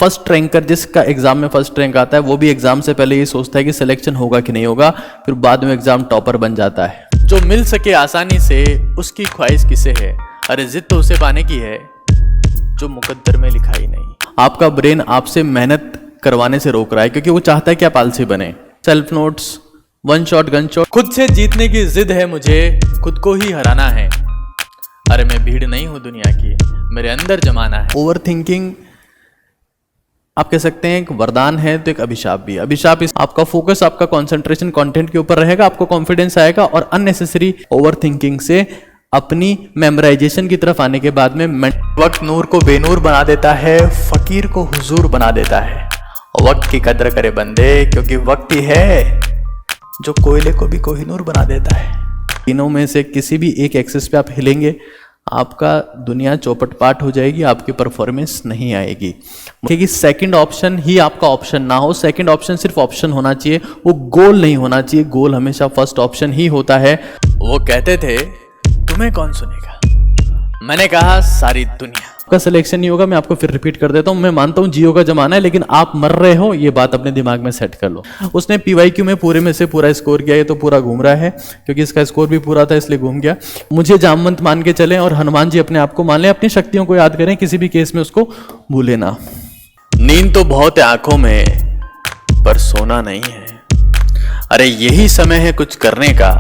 First ranker जिसका exam में first rank आता है वो भी एग्जाम से पहले ये सोचता है कि सिलेक्शन होगा कि नहीं होगा, फिर बाद में एग्जाम टॉपर बन जाता है। जो मिल सके आसानी से उसकी ख्वाहिश किसे है, अरे जिद तो उसे पाने की है जो मुकद्दर में लिखा ही नहीं। आपका ब्रेन आपसे मेहनत करवाने से रोक रहा है क्योंकि वो चाहता है कि आप आलसी बने। Self notes, one shot gun shot, खुद से जीतने की जिद है मुझे, खुद को ही हराना है। अरे मैं भीड़ नहीं हूं दुनिया की, मेरे अंदर जमाना है। ओवर थिंकिंग आप कह सकते हैं एक वरदान है तो एक अभिशाप भी। अभिशाप इस आपका फोकस, आपका कंसंट्रेशन कंटेंट के ऊपर रहेगा, आपको कॉन्फिडेंस आएगा और अननेसेसरी ओवर थिंकिंग से अपनी मेमोराइजेशन की तरफ आने के बाद में वक्त नूर को बेनूर बना देता है, फकीर को हुजूर बना देता है। वक्त की कदर करे बंदे, क्योंकि वक्त ही है जो कोयले को भी कोहिनूर बना देता है। तीनों में से किसी भी एक एक्सिस पे आप हिलेंगे, आपका दुनिया चौपट-पाट हो जाएगी, आपकी परफॉर्मेंस नहीं आएगी। क्योंकि सेकंड ऑप्शन ही आपका ऑप्शन ना हो, सेकंड ऑप्शन सिर्फ ऑप्शन होना चाहिए, वो गोल नहीं होना चाहिए। गोल हमेशा फर्स्ट ऑप्शन ही होता है। वो कहते थे तुम्हें कौन सुनेगा, मैंने कहा सारी दुनिया। आपका सिलेक्शन नहीं होगा, मैं आपको फिर रिपीट कर देता हूं। मैं मानता हूं जियो का जमाना है, लेकिन आप मर रहे हो, ये बात अपने दिमाग में सेट कर लो। उसने पीवाईक्यू में पूरे में से पूरा स्कोर किया, ये तो पूरा घूम रहा है क्योंकि इसका स्कोर भी पूरा था इसलिए घूम गया। मुझे जामवंत मान के चलें और हनुमान जी अपने आप को मान लें, अपनी शक्तियों को याद करें, किसी भी केस में उसको भूले ना। नींद तो बहुत है आंखों में पर सोना नहीं है, अरे यही समय है कुछ करने का,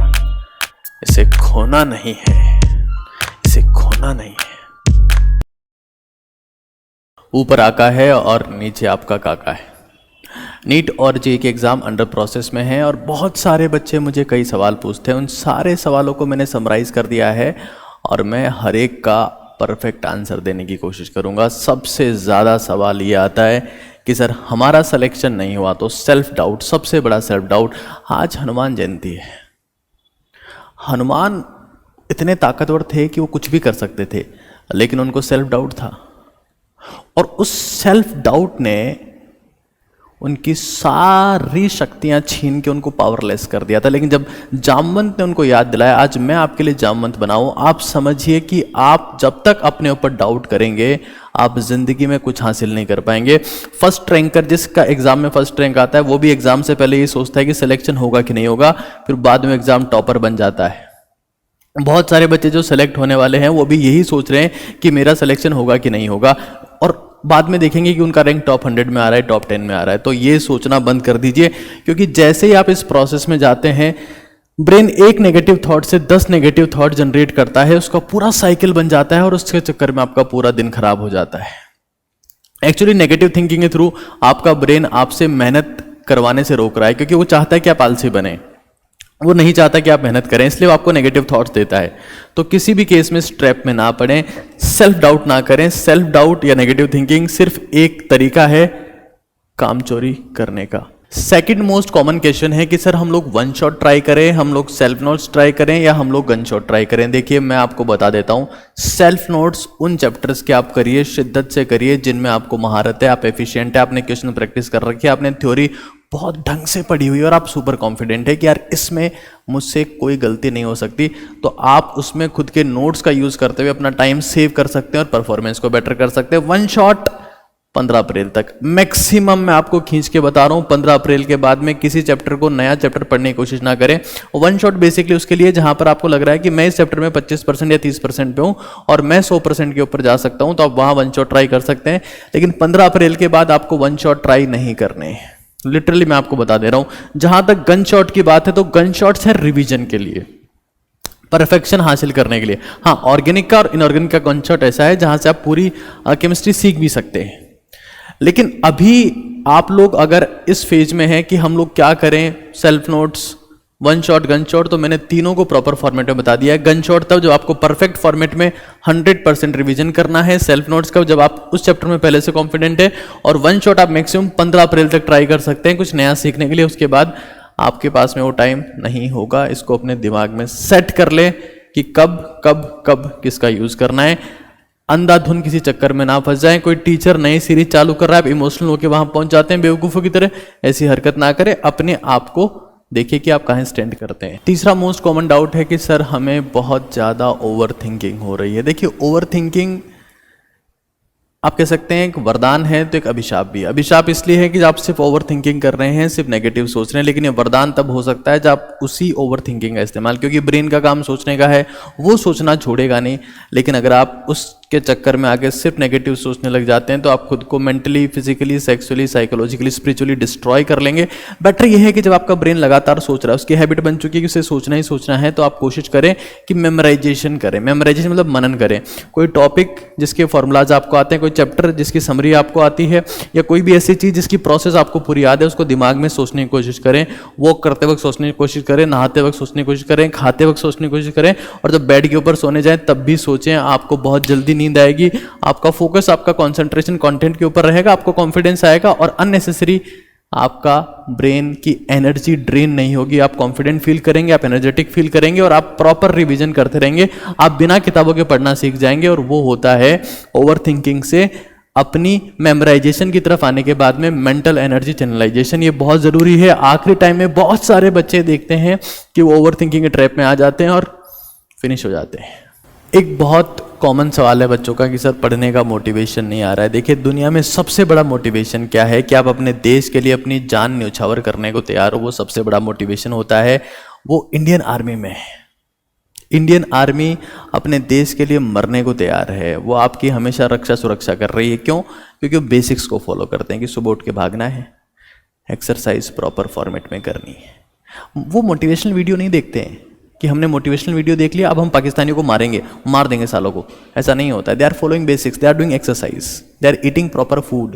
इसे खोना नहीं है, इसे खोना नहीं है। ऊपर आका है और नीचे आपका काका है। नीट और जेईई के एग्ज़ाम अंडर प्रोसेस में हैं और बहुत सारे बच्चे मुझे कई सवाल पूछते हैं। उन सारे सवालों को मैंने समराइज़ कर दिया है और मैं हर एक का परफेक्ट आंसर देने की कोशिश करूंगा। सबसे ज़्यादा सवाल ये आता है कि सर हमारा सिलेक्शन नहीं हुआ तो सेल्फ डाउट, सबसे बड़ा सेल्फ डाउट। आज हनुमान जयंती है, हनुमान इतने ताकतवर थे कि वो कुछ भी कर सकते थे, लेकिन उनको सेल्फ डाउट था और उस सेल्फ डाउट ने उनकी सारी शक्तियां छीन के उनको पावरलेस कर दिया था। लेकिन जब जामवंत ने उनको याद दिलाया, आज मैं आपके लिए जामवंत बनाऊं, आप समझिए कि आप जब तक अपने ऊपर डाउट करेंगे आप जिंदगी में कुछ हासिल नहीं कर पाएंगे। फर्स्ट रैंकर जिसका एग्जाम में फर्स्ट रैंक आता है वो भी एग्जाम से पहले ये सोचता है कि सिलेक्शन होगा कि नहीं होगा, फिर बाद में एग्जाम टॉपर बन जाता है। बहुत सारे बच्चे जो सेलेक्ट होने वाले हैं वो भी यही सोच रहे हैं कि मेरा सिलेक्शन होगा कि नहीं होगा, और बाद में देखेंगे कि उनका रैंक टॉप 100 में आ रहा है, टॉप 10 में आ रहा है। तो ये सोचना बंद कर दीजिए, क्योंकि जैसे ही आप इस प्रोसेस में जाते हैं ब्रेन एक नेगेटिव थॉट से 10 नेगेटिव थॉट जनरेट करता है, उसका पूरा साइकिल बन जाता है और उसके चक्कर में आपका पूरा दिन खराब हो जाता है। एक्चुअली नेगेटिव थिंकिंग के थ्रू आपका ब्रेन आपसे मेहनत करवाने से रोक रहा है, क्योंकि वो चाहता है कि आप आलसी बने, वो नहीं चाहता कि आप मेहनत करें, इसलिए वो आपको नेगेटिव थॉट्स देता है। तो किसी भी केस में इस ट्रैप में ना पड़ें, सेल्फ डाउट ना करें। सेल्फ डाउट या नेगेटिव थिंकिंग सिर्फ एक तरीका है काम चोरी करने का। सेकंड मोस्ट कॉमन क्वेश्चन है कि सर हम लोग वन शॉट ट्राई करें, हम लोग सेल्फ नोट्स ट्राई करें या हम लोग गन शॉट ट्राई करें। देखिए मैं आपको बता देता हूं, सेल्फ नोट्स उन चैप्टर्स के आप करिए, शिद्दत से करिए जिनमें आपको महारत है, आप एफिशिएंट है, आपने क्वेश्चन प्रैक्टिस कर रखी है, आपने थ्योरी बहुत ढंग से पढ़ी हुई है और आप सुपर कॉन्फिडेंट है कि यार इसमें मुझसे कोई गलती नहीं हो सकती। तो आप उसमें खुद के नोट्स का यूज करते हुए अपना टाइम सेव कर सकते हैं और परफॉर्मेंस को बेटर कर सकते हैं। वन शॉट 15 अप्रैल तक मैक्सिमम मैं आपको खींच के बता रहा हूं। 15 अप्रैल के बाद में किसी चैप्टर को नया चैप्टर पढ़ने की कोशिश ना करें। वन शॉट बेसिकली उसके लिए जहां पर आपको लग रहा है कि मैं इस चैप्टर में 25% या 30% पे हूं और मैं 100% के ऊपर जा सकता हूं, तो आप वहां वन शॉट ट्राई कर सकते हैं। लेकिन 15 अप्रैल के बाद आपको वन शॉट ट्राई नहीं करने, लिटरली मैं आपको बता दे रहा हूं। जहां तक गन शॉट की बात है तो गन शॉट्स है रिवीजन के लिए, परफेक्शन हासिल करने के लिए। हाँ, ऑर्गेनिक का और इनऑर्गेनिक का गन शॉट ऐसा है जहां से आप पूरी केमिस्ट्री सीख भी सकते हैं। लेकिन अभी आप लोग अगर इस फेज में हैं कि हम लोग क्या करें, self notes, one shot, gun shot, तो मैंने तीनों को प्रॉपर फॉर्मेट में बता दिया है। गन शॉट तब जब आपको परफेक्ट फॉर्मेट में 100% रिवीजन करना है, सेल्फ नोट्स का जब आप उस चैप्टर में पहले से कॉन्फिडेंट है, और वन शॉट आप मैक्सिमम 15 अप्रैल तक ट्राई कर सकते हैं कुछ नया सीखने के लिए। उसके बाद आपके पास में वो टाइम नहीं होगा। इसको अपने दिमाग में सेट कर ले कि कब कब कब किसका यूज करना है। अंधाधुन किसी चक्कर में ना फंस जाएं। कोई टीचर नई सीरीज चालू कर रहा है, आप इमोशनल होकर वहां पहुंच जाते हैं बेवकूफों की तरह, ऐसी हरकत ना करें। अपने आप को देखिए कि आप कहां स्टैंड करते हैं। तीसरा मोस्ट कॉमन डाउट है कि सर हमें बहुत ज्यादा ओवर थिंकिंग हो रही है। देखिए ओवर थिंकिंग आप कह सकते हैं एक वरदान है तो एक अभिशाप भी है। अभिशाप इसलिए है कि आप सिर्फ ओवर थिंकिंग कर रहे हैं, सिर्फ नेगेटिव सोच रहे हैं, लेकिन ये वरदान तब हो सकता है जब आप उसी ओवर थिंकिंग का इस्तेमाल, क्योंकि ब्रेन का काम सोचने का है, वो सोचना छोड़ेगा नहीं। लेकिन अगर आप उसके चक्कर में आके सिर्फ नेगेटिव सोचने लग जाते हैं तो आप खुद को mentally, physically, sexually, psychologically, spiritually destroy कर लेंगे। बेटर ये है कि जब आपका ब्रेन लगातार सोच रहा है, उसकी हैबिट बन चुकी है कि उसे सोचना ही सोचना है, तो आप कोशिश करें कि मेमोराइजेशन करें। मेमोराइजेशन मतलब मनन करें। कोई टॉपिक जिसके फॉर्मूलाज आपको आते हैं, कोई चैप्टर जिसकी समरी आपको आती है, या कोई भी ऐसी चीज जिसकी प्रोसेस आपको पूरी याद है, उसको दिमाग में सोचने की कोशिश करें। वॉक करते वक्त सोचने की कोशिश करें, नहाते वक्त सोचने की कोशिश करें, खाते वक्त सोचने की कोशिश करें, और जब बेड के ऊपर सोने जाएं तब भी सोचें। आपको बहुत जल्दी नींद आएगी, आपका फोकस, आपका कंसंट्रेशन कंटेंट के ऊपर रहेगा, आपको कॉन्फिडेंस आएगा, और अननेसेसरी आपका ब्रेन की एनर्जी ड्रेन नहीं होगी। आप कॉन्फिडेंट फील करेंगे, आप एनर्जेटिक फील करेंगे, और आप प्रॉपर रिवीजन करते रहेंगे। आप बिना किताबों के पढ़ना सीख जाएंगे, और वो होता है ओवर थिंकिंग से अपनी मेमोराइजेशन की तरफ आने के बाद में मेंटल एनर्जी चैनलाइजेशन। ये बहुत ज़रूरी है। आखिरी टाइम में बहुत सारे बच्चे देखते हैं कि वो ओवर थिंकिंग के ट्रैप में आ जाते हैं और फिनिश हो जाते हैं। एक बहुत कॉमन सवाल है बच्चों का कि सर पढ़ने का मोटिवेशन नहीं आ रहा है। देखिए, दुनिया में सबसे बड़ा मोटिवेशन क्या है कि आप अपने देश के लिए अपनी जान न्यौछावर करने को तैयार हो। वो सबसे बड़ा मोटिवेशन होता है, वो इंडियन आर्मी में है। इंडियन आर्मी अपने देश के लिए मरने को तैयार है। वो आपकी हमेशा रक्षा सुरक्षा कर रही है। क्यों? क्योंकि वो बेसिक्स को फॉलो करते हैं कि सुबह उठ के भागना है, एक्सरसाइज प्रॉपर फॉर्मेट में करनी है। वो मोटिवेशनल वीडियो नहीं देखते हैं कि हमने मोटिवेशनल वीडियो देख लिया, अब हम पाकिस्तानियों को मारेंगे, मार देंगे सालों को। ऐसा नहीं होता है। They are following basics, they are doing exercise, they are eating proper food.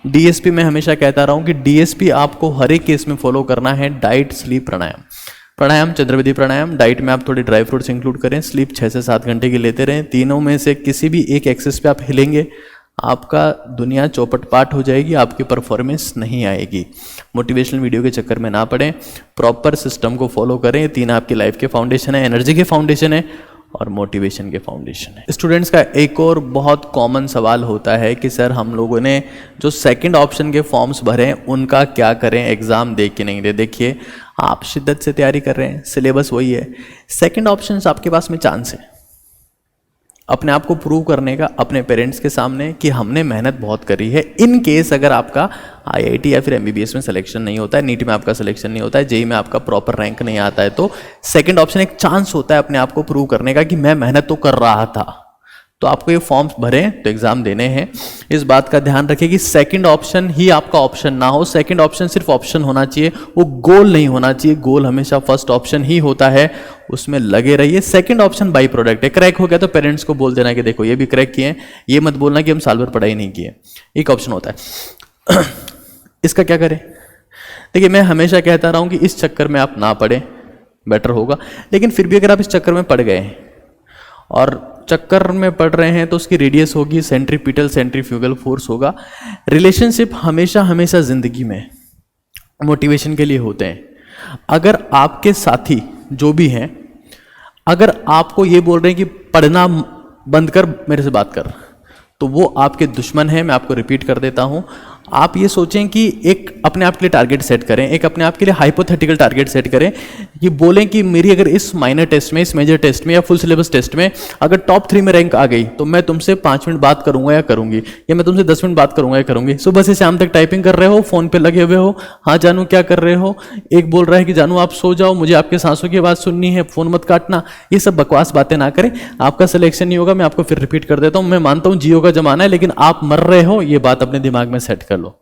DSP में हमेशा कहता रहा हूँ कि डीएसपी आपको हर एक केस में फॉलो करना है। डाइट, स्लीप, प्राणायाम। प्राणायाम चंद्रविधि प्राणायाम। डाइट में आप थोड़े ड्राई फ्रूट्स इंक्लूड करें। स्लीप 6 से 7 घंटे की लेते रहें। तीनों में से किसी भी एक एक्सेस पे आप हिलेंगे, आपका दुनिया चौपट पाट हो जाएगी, आपकी परफॉर्मेंस नहीं आएगी। मोटिवेशनल वीडियो के चक्कर में ना पड़ें, प्रॉपर सिस्टम को फॉलो करें। 3 आपकी लाइफ के फाउंडेशन है, एनर्जी के फाउंडेशन है और मोटिवेशन के फाउंडेशन है। स्टूडेंट्स का एक और बहुत कॉमन सवाल होता है कि सर हम लोगों ने जो सेकंड ऑप्शन के फॉर्म्स भरे हैं उनका क्या करें, एग्जाम दे के नहीं दे। देखिए, आप शिद्दत से तैयारी कर रहे हैं, सिलेबस वही है, सेकंड ऑप्शन आपके पास में चांस है अपने आप को प्रूव करने का अपने पेरेंट्स के सामने कि हमने मेहनत बहुत करी है। इन केस अगर आपका आईआईटी या फिर एमबीबीएस में सिलेक्शन नहीं होता है, नीट में आपका सिलेक्शन नहीं होता है, जेईई में आपका प्रॉपर रैंक नहीं आता है, तो सेकंड ऑप्शन एक चांस होता है अपने आप को प्रूव करने का कि मैं मेहनत तो कर रहा था। तो आपको ये फॉर्म्स भरें तो एग्जाम देने हैं। इस बात का ध्यान रखें कि सेकंड ऑप्शन ही आपका ऑप्शन ना हो। सेकंड ऑप्शन सिर्फ ऑप्शन होना चाहिए, वो गोल नहीं होना चाहिए। गोल हमेशा फर्स्ट ऑप्शन ही होता है, उसमें लगे रहिए। सेकंड ऑप्शन बाई प्रोडक्ट है। क्रैक हो गया तो पेरेंट्स को बोल देना कि देखो ये भी क्रैक किए, ये मत बोलना कि हम साल भर पढ़ाई नहीं किए। एक ऑप्शन होता है। इसका क्या करें? देखिए, मैं हमेशा कहता रहा हूं कि इस चक्कर में आप ना पढ़ें, बेटर होगा। लेकिन फिर भी अगर आप इस चक्कर में पड़ गए और चक्कर में पड़ रहे हैं तो उसकी रेडियस होगी सेंट्रीपिटल सेंट्रीफ्यूगल फोर्स होगा। रिलेशनशिप हमेशा हमेशा जिंदगी में मोटिवेशन के लिए होते हैं। अगर आपके साथी जो भी हैं, अगर आपको ये बोल रहे हैं कि पढ़ना बंद कर, मेरे से बात कर, तो वो आपके दुश्मन हैं। मैं आपको रिपीट कर देता हूं। आप ये सोचें कि एक अपने आप के लिए टारगेट सेट करें, एक अपने आप के लिए हाइपोथेटिकल टारगेट सेट करें कि बोलें कि मेरी अगर इस माइनर टेस्ट में, इस मेजर टेस्ट में या फुल सिलेबस टेस्ट में अगर टॉप 3 में रैंक आ गई तो मैं तुमसे 5 मिनट बात करूंगा या करूंगी, या मैं तुमसे 10 मिनट बात करूंगा या करूंगी। सुबह से शाम तक टाइपिंग कर रहे हो, फोन पे लगे हुए हो, हाँ जानू क्या कर रहे हो, एक बोल रहा है कि जानू आप सो जाओ, मुझे आपके सांसों की आवाज़ सुननी है, फोन मत काटना। ये सब बकवास बातें ना करें, आपका सिलेक्शन नहीं होगा। मैं आपको फिर रिपीट कर देता हूँ, मैं मानता हूँ जियो का जमाना है, लेकिन आप मर रहे हो, ये बात अपने दिमाग में सेट कर लो,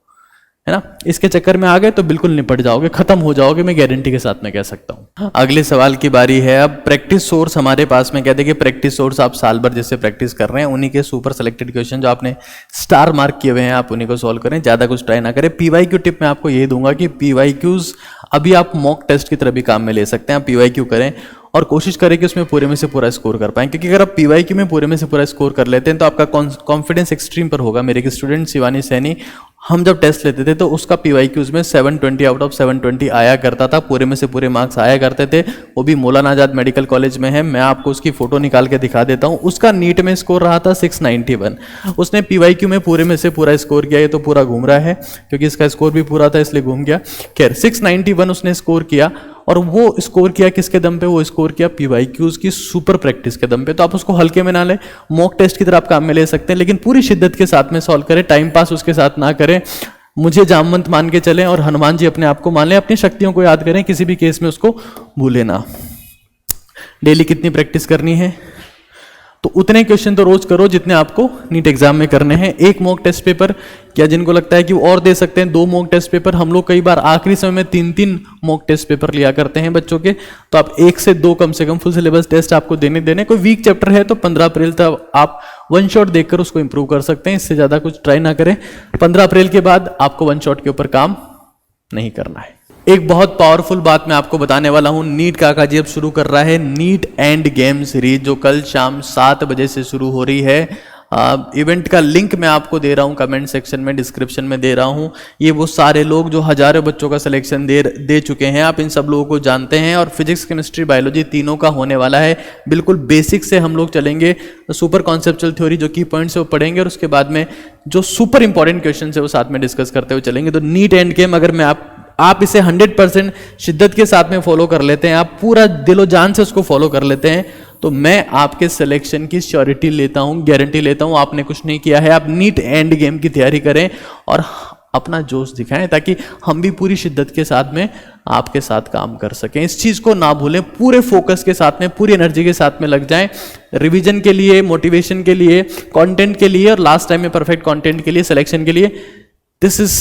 है ना। इसके चक्कर में आ गए तो बिल्कुल निपट जाओगे, खत्म हो जाओगे, मैं गारंटी के साथ में कह सकता हूं। अगले सवाल की बारी है। अब प्रैक्टिस सोर्स हमारे पास में कहते हैं कि प्रैक्टिस सोर्स आप साल भर जिससे प्रैक्टिस कर रहे हैं उन्हीं के सुपर सेलेक्टेड क्वेश्चन जो आपने स्टार मार्क किए हुए हैं आप उन्हीं को सॉल्व करें, ज्यादा कुछ ट्राई ना करें। पीवाईक्यू टिप मैं आपको यही दूंगा कि पीवाईक्यूज अभी आप मॉक टेस्ट की तरह भी काम में ले सकते हैं। आप पीवाईक्यू करें और कोशिश करें कि उसमें पूरे में से पूरा स्कोर कर पाएं, क्योंकि अगर आप पीवाईक्यू में पूरे में से पूरा स्कोर कर लेते हैं तो आपका कॉन्फिडेंस एक्सट्रीम पर होगा। मेरे एक स्टूडेंट शिवानी सैनी, हम जब टेस्ट लेते थे तो उसका पीवाईक्यूज में 720 आउट ऑफ 720 आया करता था, पूरे में से पूरे मार्क्स आया करते थे। वो भी मौलाना आजाद मेडिकल कॉलेज में है, मैं आपको उसकी फोटो निकाल के दिखा देता हूँ। उसका नीट में स्कोर रहा था 691, उसने पीवाईक्यू में पूरे में से पूरा स्कोर किया। ये तो पूरा घूम रहा है क्योंकि इसका स्कोर भी पूरा था इसलिए घूम गया। खैर 691 उसने स्कोर किया और वो स्कोर किया किसके दम पे, वो स्कोर किया PYQs की सुपर प्रैक्टिस के दम पे। तो आप उसको हल्के में ना लें, मॉक टेस्ट की तरह आप काम में ले सकते हैं, लेकिन पूरी शिद्दत के साथ में सॉल्व करें, टाइम पास उसके साथ ना करें। मुझे जामवंत मान के चलें और हनुमान जी अपने आप को मान लें, अपनी शक्तियों को याद करें, किसी भी केस में उसको भूले ना। डेली कितनी प्रैक्टिस करनी है, तो उतने क्वेश्चन तो रोज करो जितने आपको नीट एग्जाम में करने हैं। एक मॉक टेस्ट पेपर, क्या जिनको लगता है कि वो और दे सकते हैं 2 मॉक टेस्ट पेपर, हम लोग कई बार आखिरी समय में 3-3 मॉक टेस्ट पेपर लिया करते हैं बच्चों के, तो आप 1 से 2 कम से कम फुल सिलेबस टेस्ट आपको देने। कोई वीक चैप्टर है तो 15 अप्रैल तक आप 1 शॉट देखकर उसको इंप्रूव कर सकते हैं, इससे ज्यादा कुछ ट्राई ना करें। 15 अप्रैल के बाद आपको 1 शॉट के ऊपर काम नहीं करना है। एक बहुत पावरफुल बात मैं आपको बताने वाला हूं, नीट काका जी अब शुरू कर रहा है नीट एंड गेम सीरीज, जो कल शाम 7 बजे से शुरू हो रही है। इवेंट का लिंक मैं आपको दे रहा हूं, कमेंट सेक्शन में, डिस्क्रिप्शन में दे रहा हूं। ये वो सारे लोग जो हजारों बच्चों का सिलेक्शन दे चुके हैं, आप इन सब लोगों को जानते हैं। और फिजिक्स, केमिस्ट्री, बायोलॉजी तीनों का होने वाला है। बिल्कुल बेसिक से हम लोग चलेंगे, सुपर कॉन्सेप्चुअल थ्योरी जो की पॉइंट्स है वो पढ़ेंगे, और उसके बाद में जो सुपर इंपॉर्टेंट क्वेश्चन है वो साथ में डिस्कस करते हुए चलेंगे। तो नीट एंड गेम, अगर आप इसे 100% शिद्दत के साथ में फॉलो कर लेते हैं, आप पूरा दिलो जान से उसको फॉलो कर लेते हैं, तो मैं आपके सिलेक्शन की श्योरिटी लेता हूं, गारंटी लेता हूं। आपने कुछ नहीं किया है, आप नीट एंड गेम की तैयारी करें और अपना जोश दिखाएं, ताकि हम भी पूरी शिद्दत के साथ में आपके साथ काम कर सकें। इस चीज को ना भूलें, पूरे फोकस के साथ में, पूरी एनर्जी के साथ में लग जाएं, रिवीजन के लिए, मोटिवेशन के लिए, कंटेंट के लिए, और लास्ट टाइम में परफेक्ट कंटेंट के लिए, सिलेक्शन के लिए। This is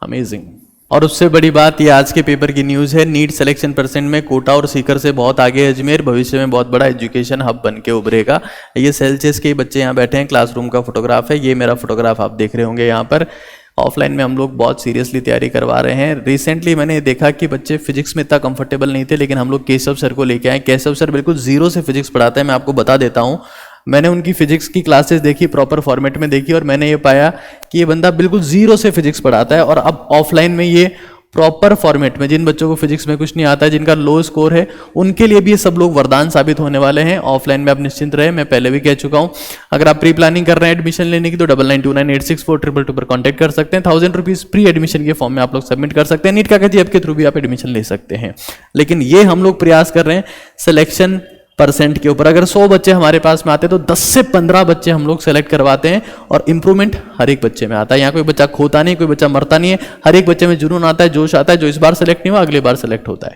amazing. और उससे बड़ी बात, ये आज के पेपर की न्यूज़ है, नीट सिलेक्शन परसेंट में कोटा और सीकर से बहुत आगे है अजमेर, भविष्य में बहुत बड़ा एजुकेशन हब बन के उभरेगा। ये सेल्सियस के बच्चे यहाँ बैठे हैं, क्लासरूम का फोटोग्राफ है, ये मेरा फोटोग्राफ आप देख रहे होंगे यहाँ पर। ऑफलाइन में हम लोग बहुत सीरियसली तैयारी करवा रहे हैं। रिसेंटली मैंने देखा कि बच्चे फिजिक्स में इतना कंफर्टेबल नहीं थे, लेकिन हम लोग केशव सर को लेके आए। केशव सर बिल्कुल जीरो से फिजिक्स पढ़ाते हैं, मैं आपको बता देता हूँ। मैंने उनकी फिजिक्स की क्लासेस देखी, प्रॉपर फॉर्मेट में देखी, और मैंने ये पाया कि ये बंदा बिल्कुल जीरो से फिजिक्स पढ़ाता है। और अब ऑफलाइन में ये प्रॉपर फॉर्मेट में, जिन बच्चों को फिजिक्स में कुछ नहीं आता है, जिनका लो स्कोर है, उनके लिए भी ये सब लोग वरदान साबित होने वाले हैं। ऑफलाइन में आप निश्चिंत रहे, मैं पहले भी कह चुका हूं। अगर आप प्री प्लानिंग कर रहे हैं एडमिशन लेने की, तो 9929864222 पर कॉन्टैक्ट कर सकते हैं। 1000 रुपीज प्री एडमिशन के फॉर्म में आप लोग सबमिट कर सकते हैं। नीट काका जी आपके थ्रू भी आप एडमिशन ले सकते हैं। लेकिन ये हम लोग प्रयास कर रहे हैं सिलेक्शन परसेंट के ऊपर। अगर 100 बच्चे हमारे पास में आते हैं, तो 10 से 15 बच्चे हम लोग सेलेक्ट करवाते हैं, और इंप्रूवमेंट हर एक बच्चे में आता है। यहाँ कोई बच्चा खोता नहीं, कोई बच्चा मरता नहीं है, हर एक बच्चे में जुनून आता है, जोश आता है। जो इस बार सेलेक्ट नहीं हुआ, अगली बार सेलेक्ट होता है।